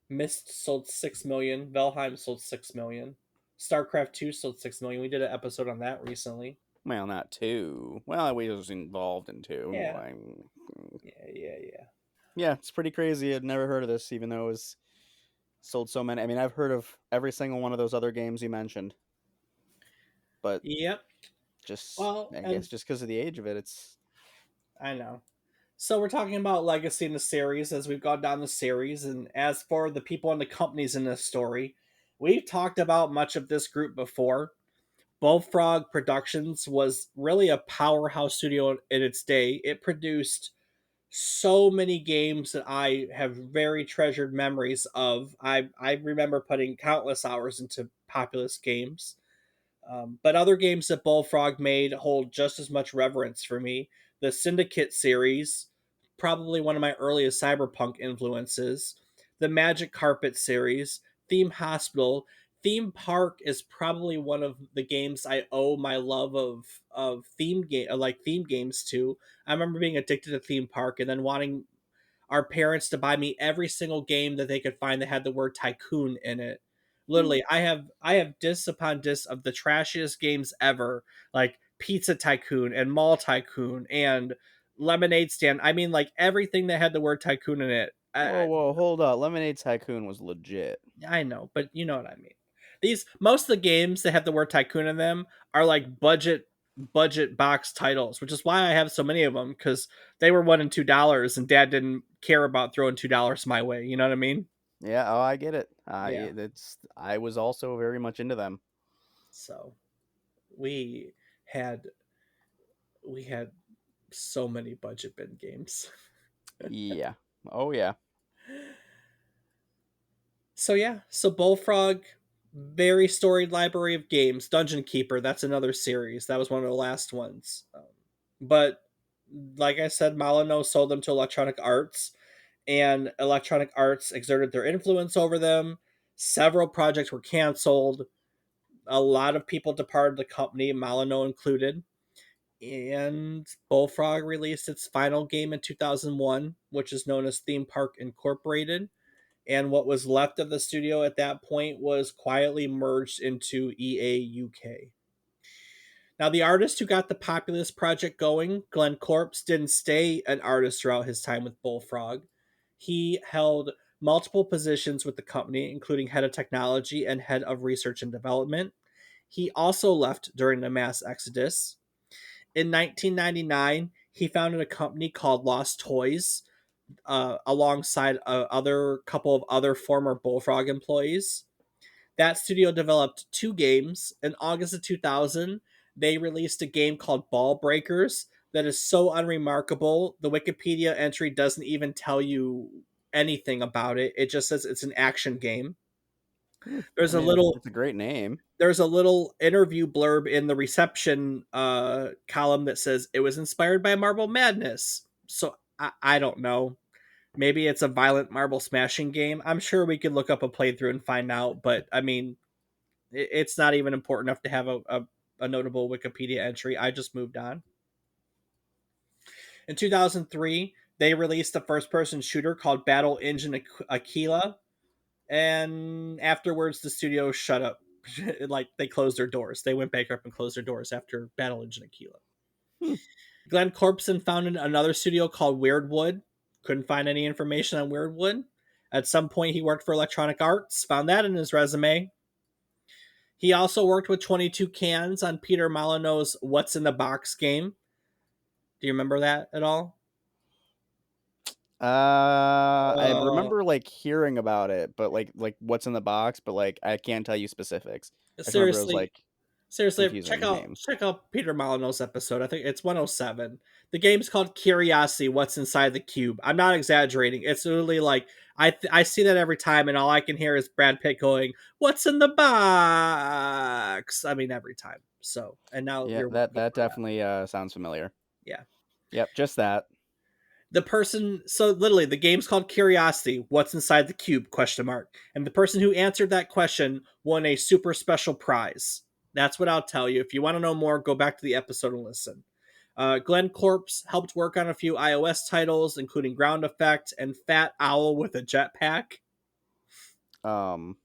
Myst sold 6 million. Valheim sold 6 million. StarCraft 2 sold 6 million. We did an episode on that recently. Well, not two. Well, we was involved in two. Yeah, yeah. Yeah, it's pretty crazy. I'd never heard of this, even though it was sold so many. I mean, I've heard of every single one of those other games you mentioned, but Yep. just, Well, I and guess, just because of the age of it, it's I know. So we're talking about legacy in the series as we've gone down the series, and as for the people and the companies in this story, we've talked about much of this group before. Bullfrog Productions was really a powerhouse studio in its day. It produced so many games that I have very treasured memories of. I remember putting countless hours into Populous games. But other games that Bullfrog made hold just as much reverence for me. The Syndicate series, probably one of my earliest cyberpunk influences. The Magic Carpet series, Theme Hospital, Theme Park is probably one of the games I owe my love of theme games to. I remember being addicted to Theme Park and then wanting our parents to buy me every single game that they could find that had the word tycoon in it. Literally, I have disc upon disc of the trashiest games ever, like Pizza Tycoon and Mall Tycoon and Lemonade Stand. I mean, like everything that had the word tycoon in it. whoa, whoa, hold up. Lemonade Tycoon was legit. I know, but you know what I mean. These most of the games that have the word tycoon in them are like budget box titles, which is why I have so many of them because they were $1 and $2, and Dad didn't care about throwing $2 my way. You know what I mean? Yeah, oh, I get it. Yeah. I was also very much into them. So we had we had so many budget bin games. Yeah. Oh yeah. So yeah, so Bullfrog, very storied library of games. Dungeon Keeper, that's another series. That was one of the last ones. But like I said, Molyneaux sold them to Electronic Arts, and Electronic Arts exerted their influence over them. Several projects were canceled. A lot of people departed the company, Molyneaux included. And Bullfrog released its final game in 2001, which is known as Theme Park Incorporated. And what was left of the studio at that point was quietly merged into EA UK. Now, the artist who got the Populous project going, Glenn Corpes, didn't stay an artist throughout his time with Bullfrog. He held multiple positions with the company, including head of technology and head of research and development. He also left during the mass exodus. In 1999, he founded a company called Lost Toys, alongside other couple of other former Bullfrog employees. That studio developed two games. In August of 2000, they released a game called Ball Breakers that is so unremarkable. The Wikipedia entry doesn't even tell you anything about it. It just says it's an action game. Hmm. I There's a mean, little it's a great name. there's a little interview blurb in the reception column that says it was inspired by Marble Madness. So I don't know. Maybe it's a violent marble smashing game. I'm sure we could look up a playthrough and find out, but I mean, it's not even important enough to have a notable Wikipedia entry. I just moved on. In 2003, they released a first person shooter called Battle Engine Aquila, and afterwards, the studio shut up. Like they closed their doors. They went bankrupt and closed their doors after Battle Engine Aquila. Hmm. Glenn Corpson founded another studio called Weirdwood. Couldn't find any information on Weirdwood. At some point, he worked for Electronic Arts. Found that in his resume. He also worked with 22 Cans on Peter Molyneaux's What's in the Box game. Do you remember that at all? I Oh, remember like hearing about it, but like what's in the box, but like I can't tell you specifics. I just remember it was seriously, like seriously, confusing names. check out Peter Molyneaux's episode. I think it's 107. The game's called Curiosity. What's inside the cube? I'm not exaggerating. It's literally like I see that every time, and all I can hear is Brad Pitt going, "What's in the box?" I mean, every time. So, and now Yeah, you're that welcome that for that. definitely sounds familiar. Yeah. Yep, just that. The person, so literally the game's called Curiosity, what's inside the cube, question mark, and the person who answered that question won a super special prize. That's what I'll tell you. If you want to know more, go back to the episode and listen. Glenn Corpes helped work on a few iOS titles, including Ground Effect and Fat Owl with a Jetpack. Um,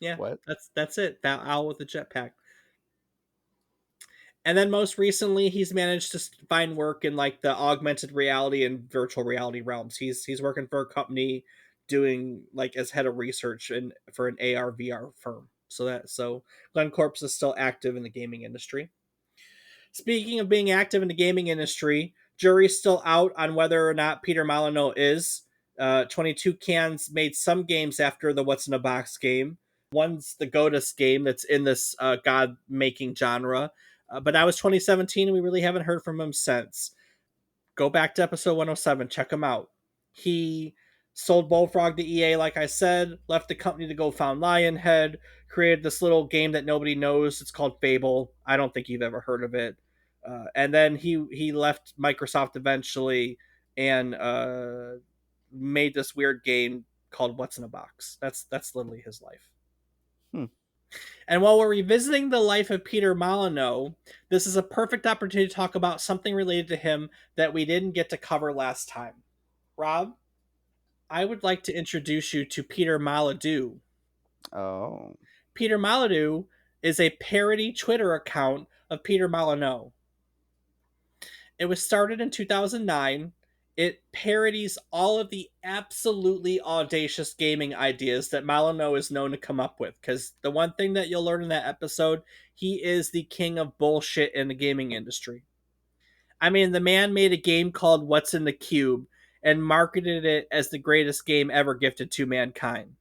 Yeah, what? that's it. Fat Owl with a Jetpack. And then most recently, he's managed to find work in like the augmented reality and virtual reality realms. He's working for a company doing like as head of research and for an AR VR firm. So Glenn Corpse is still active in the gaming industry. Speaking of being active in the gaming industry, jury's still out on whether or not Peter Molyneaux is. 22 Cans made some games after the What's in a Box game. One's the Godus game that's in this God making genre. But that was 2017, and we really haven't heard from him since. Go back to episode 107, check him out. He sold Bullfrog to EA, like I said, left the company to go found Lionhead, created this little game that nobody knows. It's called Fable. I don't think you've ever heard of it. And then he left Microsoft eventually and made this weird game called What's in a Box. That's literally his life. Hmm. And while we're revisiting the life of Peter Molyneaux, this is a perfect opportunity to talk about something related to him that we didn't get to cover last time. Rob, I would like to introduce you to Peter Molydeaux. Oh. Peter Molydeaux is a parody Twitter account of Peter Molyneaux. It was started in 2009. It parodies all of the absolutely audacious gaming ideas that Molyneaux is known to come up with. Because the one thing that you'll learn in that episode, he is the king of bullshit in the gaming industry. I mean, the man made a game called What's in the Cube and marketed it as the greatest game ever gifted to mankind.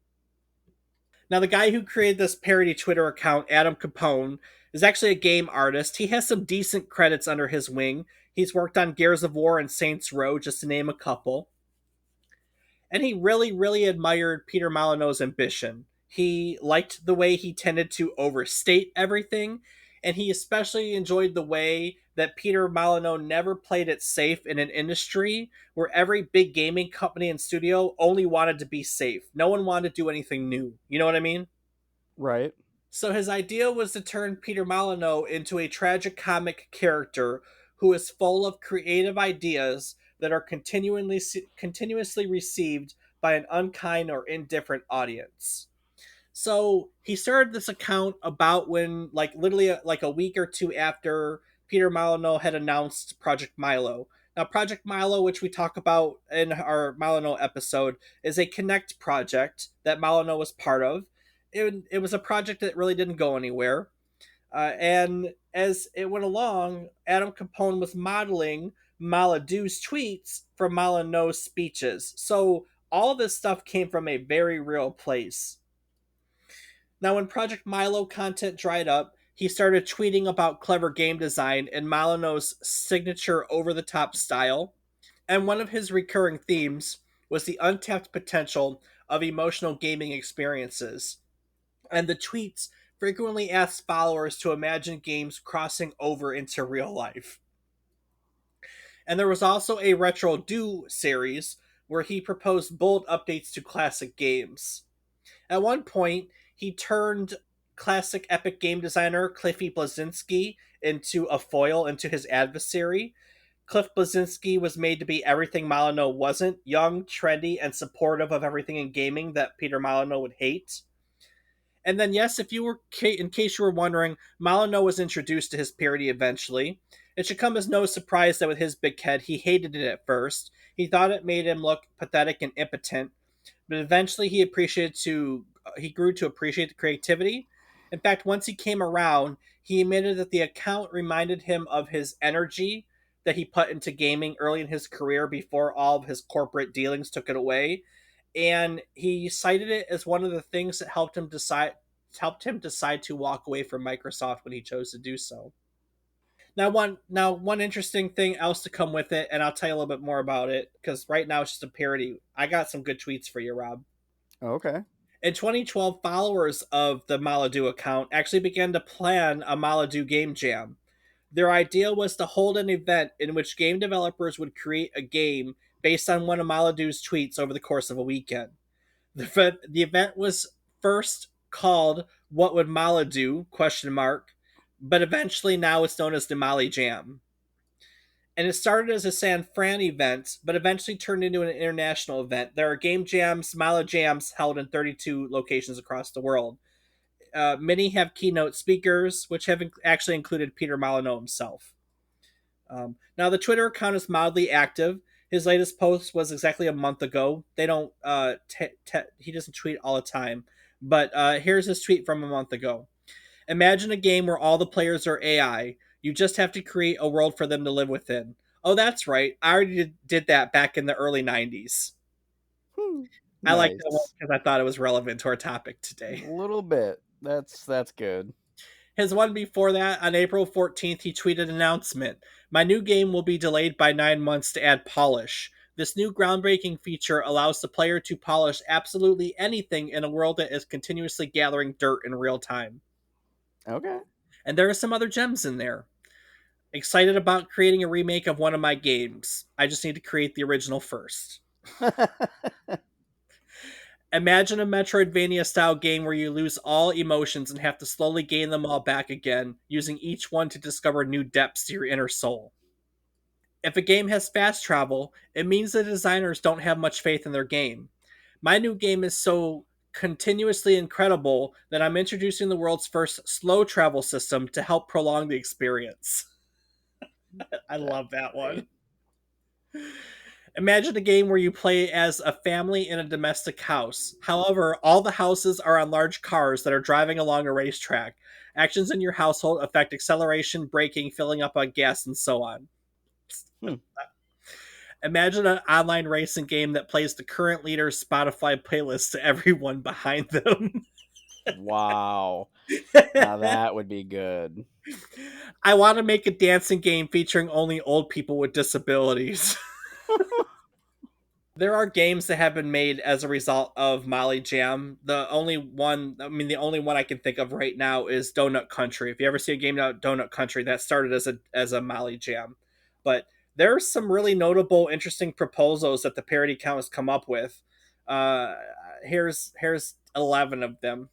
Now, the guy who created this parody Twitter account, Adam Capone, is actually a game artist. He has some decent credits under his wing. He's worked on Gears of War and Saints Row, just to name a couple. And he really, really admired Peter Molyneaux's ambition. He liked the way he tended to overstate everything, and he especially enjoyed the way that Peter Molyneaux never played it safe in an industry where every big gaming company and studio only wanted to be safe. No one wanted to do anything new. You know what I mean? Right. So his idea was to turn Peter Molyneaux into a tragic comic character who is full of creative ideas that are continuously received by an unkind or indifferent audience. So he started this account about when, like, literally like a week or two after Peter Molyneaux had announced Project Milo. Now, Project Milo, which we talk about in our Molyneaux episode, is a Connect project that Molyneaux was part of. It was a project that really didn't go anywhere. And as it went along, Adam Capone was modeling Molydeaux's tweets from Molyneaux's speeches. So all this stuff came from a very real place. Now, when Project Milo content dried up, he started tweeting about clever game design and Molyneaux's signature over the top style. And one of his recurring themes was the untapped potential of emotional gaming experiences. And the tweets frequently asked followers to imagine games crossing over into real life. And there was also a Retro Do series where he proposed bold updates to classic games. At one point, he turned classic epic game designer Cliffy Bleszinski into a foil into his adversary. Cliff Bleszinski was made to be everything Molyneaux wasn't, young, trendy, and supportive of everything in gaming that Peter Molyneaux would hate. And then, yes, if you were, in case you were wondering, Molyneaux was introduced to his parody eventually. It should come as no surprise that with his big head, he hated it at first. He thought it made him look pathetic and impotent, but eventually he grew to appreciate the creativity. In fact, once he came around, he admitted that the account reminded him of his energy that he put into gaming early in his career before all of his corporate dealings took it away, and he cited it as one of the things that helped him decide to walk away from Microsoft when he chose to do so. Now one interesting thing else to come with it, and I'll tell you a little bit more about it because right now it's just a parody. I got some good tweets for you, Rob. Okay. In 2012, followers of the Molydeaux account actually began to plan a Molydeaux game jam. Their idea was to hold an event in which game developers would create a game based on one of Molydeaux's tweets over the course of a weekend. The event was first called "What Would Mala Do?" question mark, but eventually now it's known as the Molly Jam. And it started as a San Fran event, but eventually turned into an international event. There are game jams, Mala Jams, held in 32 locations across the world. Many have keynote speakers, which have actually included Peter Molyneaux himself. Now, the Twitter account is mildly active. His latest post was exactly a month ago. They don't. He doesn't tweet all the time, but here's his tweet from a month ago. Imagine a game where all the players are AI. You just have to create a world for them to live within. Oh, that's right. I already did that back in the early '90s. I like that one Nice. because I thought it was relevant to our topic A today. little bit. That's good. His one before that, on April 14th, he tweeted an announcement. My new game will be delayed by 9 months to add polish. This new groundbreaking feature allows the player to polish absolutely anything in a world that is continuously gathering dirt in real time. Okay. And there are some other gems in there. Excited about creating a remake of one of my games. I just need to create the original first. Imagine a Metroidvania style game where you lose all emotions and have to slowly gain them all back again, using each one to discover new depths to your inner soul. If a game has fast travel, it means the designers don't have much faith in their game. My new game is so continuously incredible that I'm introducing the world's first slow travel system to help prolong the experience. I That's love that one. great. Imagine a game where you play as a family in a domestic house. However, all the houses are on large cars that are driving along a racetrack. Actions in your household affect acceleration, braking, filling up on gas, and so on. Hmm. Imagine an online racing game that plays the current leader's Spotify playlist to everyone behind them. Wow. Now that would be good. I want to make a dancing game featuring only old people with disabilities. There are games that have been made as a result of Molly Jam. The only one I can think of right now is Donut Country. If you ever see a game about Donut Country, that started as a Molly Jam. But there's some really notable, interesting proposals that the parody count has come up with. Uh, here's 11 of them.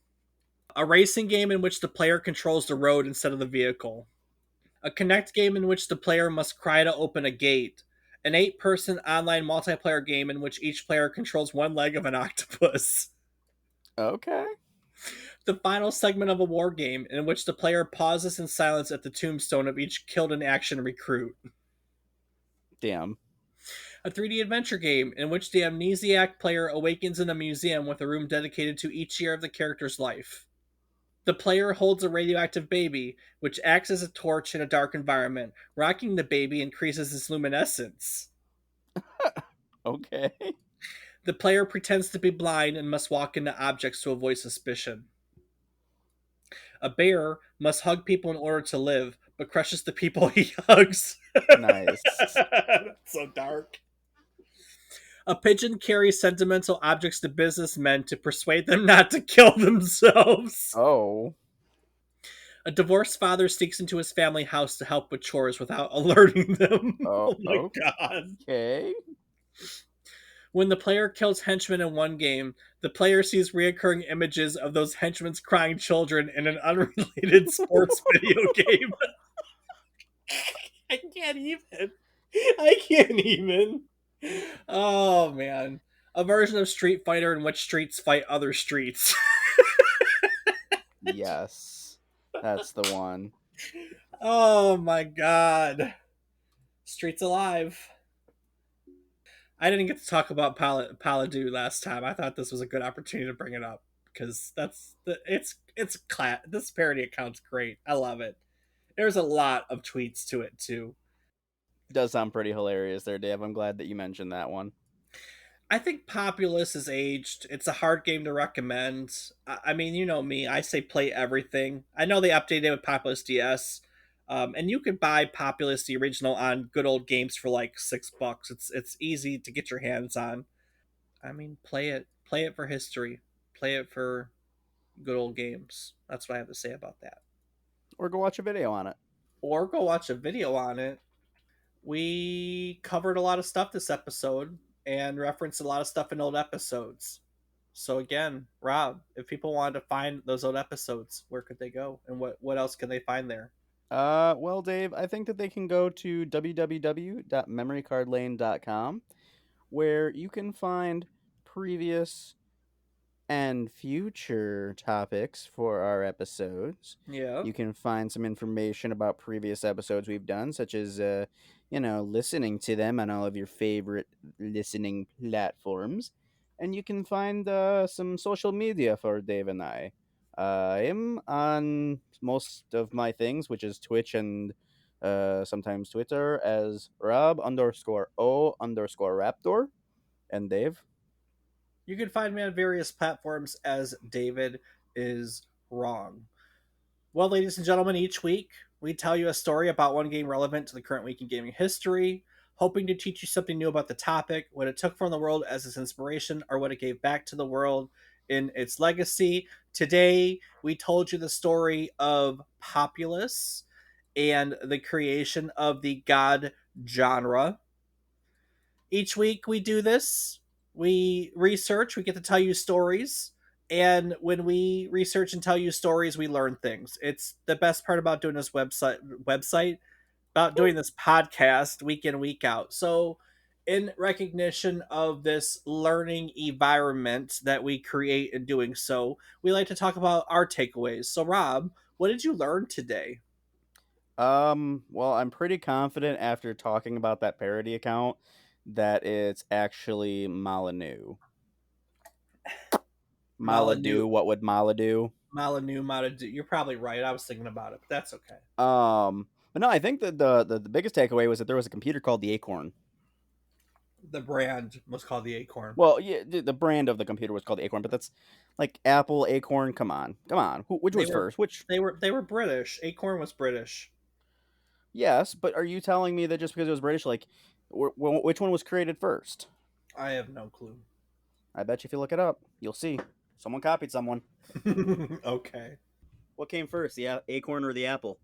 A racing game in which the player controls the road instead of the vehicle. A Connect game in which the player must cry to open a gate, an 8-person online multiplayer game in which each player controls one leg of an octopus, Okay. the final segment of a war game in which the player pauses in silence at the tombstone of each killed in action recruit, Damn. a 3D adventure game in which the amnesiac player awakens in a museum with a room dedicated to each year of the character's life. The player holds a radioactive baby, which acts as a torch in a dark environment. Rocking the baby increases its luminescence. Okay. The player pretends to be blind and must walk into objects to avoid suspicion. A bear must hug people in order to live, but crushes the people he hugs. Nice. That's so dark. A pigeon carries sentimental objects to businessmen to persuade them not to kill themselves. Oh. A divorced father sneaks into his family house to help with chores without alerting them. Oh. Oh my god. Okay. When the player kills henchmen in one game, the player sees reoccurring images of those henchmen's crying children in an unrelated sports video game. I can't even. I can't even. Oh man. A version of Street Fighter in which streets fight other streets. Yes, that's the one. Oh my god. Streets Alive. I didn't get to talk about Paladou last time. I thought this was a good opportunity to bring it up because this parody account's great. I love it. There's a lot of tweets to it too. Does sound pretty hilarious there, Dave. I'm glad that you mentioned that one. I think Populous is aged. It's a hard game to recommend. I mean, you know me. I say play everything. I know they updated it with Populous DS, and you can buy Populous the original on Good Old Games for like $6. It's easy to get your hands on. I mean, play it. Play it for history. Play it for good old games. That's what I have to say about that. Or go watch a video on it. Or go watch a video on it. We covered a lot of stuff this episode and referenced a lot of stuff in old episodes. So again, Rob, if people wanted to find those old episodes, where could they go, and what else can they find there? Well, Dave, I think that they can go to www.memorycardlane.com where you can find previous and future topics for our episodes. Yeah, You can find some information about previous episodes we've done, such as, listening to them on all of your favorite listening platforms. And you can find some social media for Dave and I. I'm on most of my things, which is Twitch and sometimes Twitter, as Rob_O_Raptor. And Dave. you can find me on various platforms as David is wrong. Well, ladies and gentlemen, each week we tell you a story about one game relevant to the current week in gaming history, hoping to teach you something new about the topic, what it took from the world as its inspiration, or what it gave back to the world in its legacy. Today, we told you the story of Populous and the creation of the god genre. Each week we do this. We research, we get to tell you stories. And when we research and tell you stories, we learn things. It's the best part about doing this website, about doing this podcast week in, week out. So in recognition of this learning environment that we create in doing so, we like to talk about our takeaways. So Rob, what did you learn today? Well, I'm pretty confident after talking about that parody account that it's actually Molyneaux. Molyneux, Molydew, what would Molydew? Molyneux. You're probably right. I was thinking about it, but that's okay. But no, I think that the biggest takeaway was that there was a computer called the Acorn. The brand was called the Acorn. Well, yeah, the brand of the computer was called the Acorn, but that's like Apple, Acorn. Come on, come on. Which They was were first? Which? they were British. Acorn was British. Yes, but are you telling me that just because it was British, like, which one was created first? I have no clue. I bet you if you look it up, you'll see. Someone copied someone. Okay. What came first, the acorn or the apple?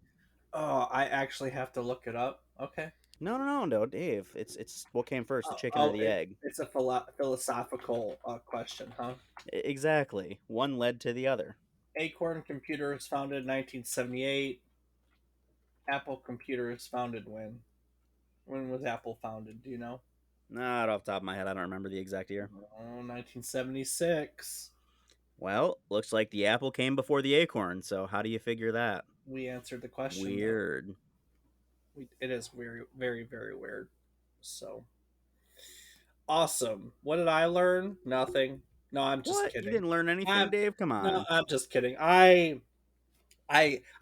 Oh, I actually have to look it up. Okay. No, Dave. It's what came first, the Oh, chicken or oh the egg? it's a philosophical question, huh? Exactly. One led to the other. Acorn Computers founded in 1978. Apple Computers founded when? When was Apple founded? Do you know? Not off the top of my head, I don't remember the exact year. Oh, 1976. Well, looks like the apple came before the acorn. So how do you figure that? We answered the question though. Weird. It is very, very, very weird. So awesome. What did I learn? Nothing. No, I'm just What? You kidding. didn't learn anything, I'm Dave? Come no, on. I'm just kidding. I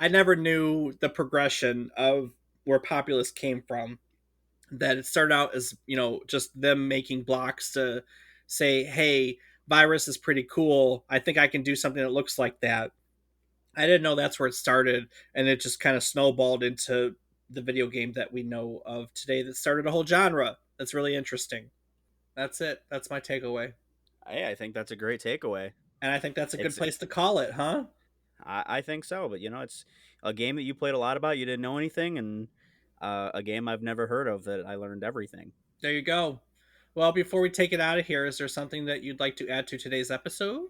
never knew the progression of where Populous came from. That it started out as, just them making blocks to say, hey, virus is pretty cool. I think I can do something that looks like that. I didn't know that's where it started, and it just kind of snowballed into the video game that we know of today that started a whole genre. That's really interesting. That's it. That's my takeaway. Hey, I think that's a great takeaway. And I think that's a good It's place to call it, huh? I think so, but it's a game that you played a lot about. You didn't know anything, and a game I've never heard of that I learned everything. There you go. Well, before we take it out of here, is there something that you'd like to add to today's episode?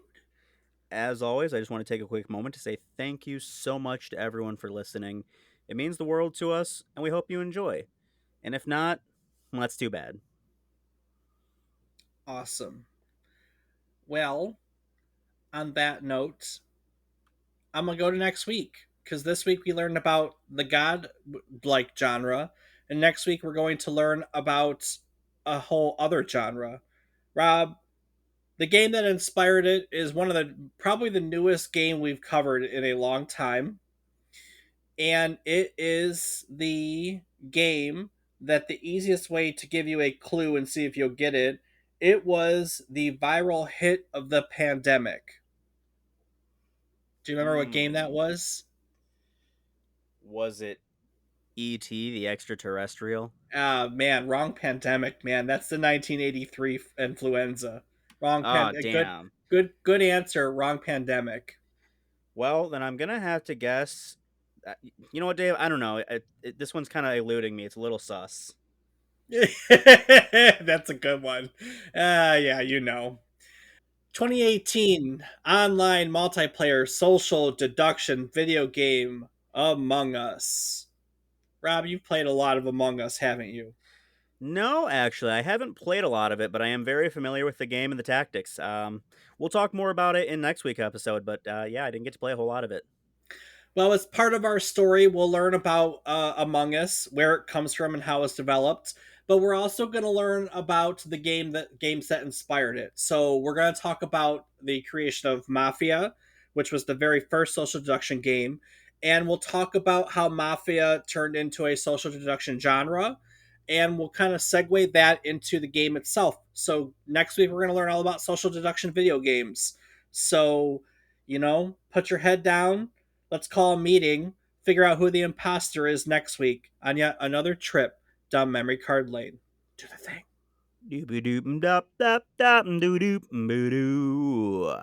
As always, I just want to take a quick moment to say thank you so much to everyone for listening. It means the world to us, and we hope you enjoy. And if not, well, that's too bad. Awesome. Well, on that note, I'm gonna go to next week because this week we learned about the god like genre, and next week we're going to learn about a whole other genre. Rob, the game that inspired it is one of the probably the newest game we've covered in a long time, and it is the game that the easiest way to give you a clue and see if you'll get it. It was the viral hit of the pandemic. Do you remember what game that Hmm. was? Was it E.T. the extraterrestrial? Man, wrong pandemic, man. That's the 1983 influenza. Wrong Ah, good damn. good answer, wrong pandemic. Well, then I'm gonna have to guess. You know what, Dave? I don't know. This one's kind of eluding me. It's a little sus. That's a good one. Yeah, you know. 2018 online multiplayer social deduction video game Among Us. Rob, you've played a lot of Among Us, haven't you? No, actually, I haven't played a lot of it, but I am very familiar with the game and the tactics. We'll talk more about it in next week's episode, but yeah, I didn't get to play a whole lot of it. Well, as part of our story, we'll learn about Among Us, where it comes from, and how it's developed. But we're also going to learn about the games that inspired it. So we're going to talk about the creation of Mafia, which was the very first social deduction game, and we'll talk about how Mafia turned into a social deduction genre, and we'll kind of segue that into the game itself. So next week we're going to learn all about social deduction video games. So put your head down. Let's call a meeting, figure out who the imposter is next week on yet another trip down memory card lane. Do the thing. Doop doop dop dop dop doo doop doo.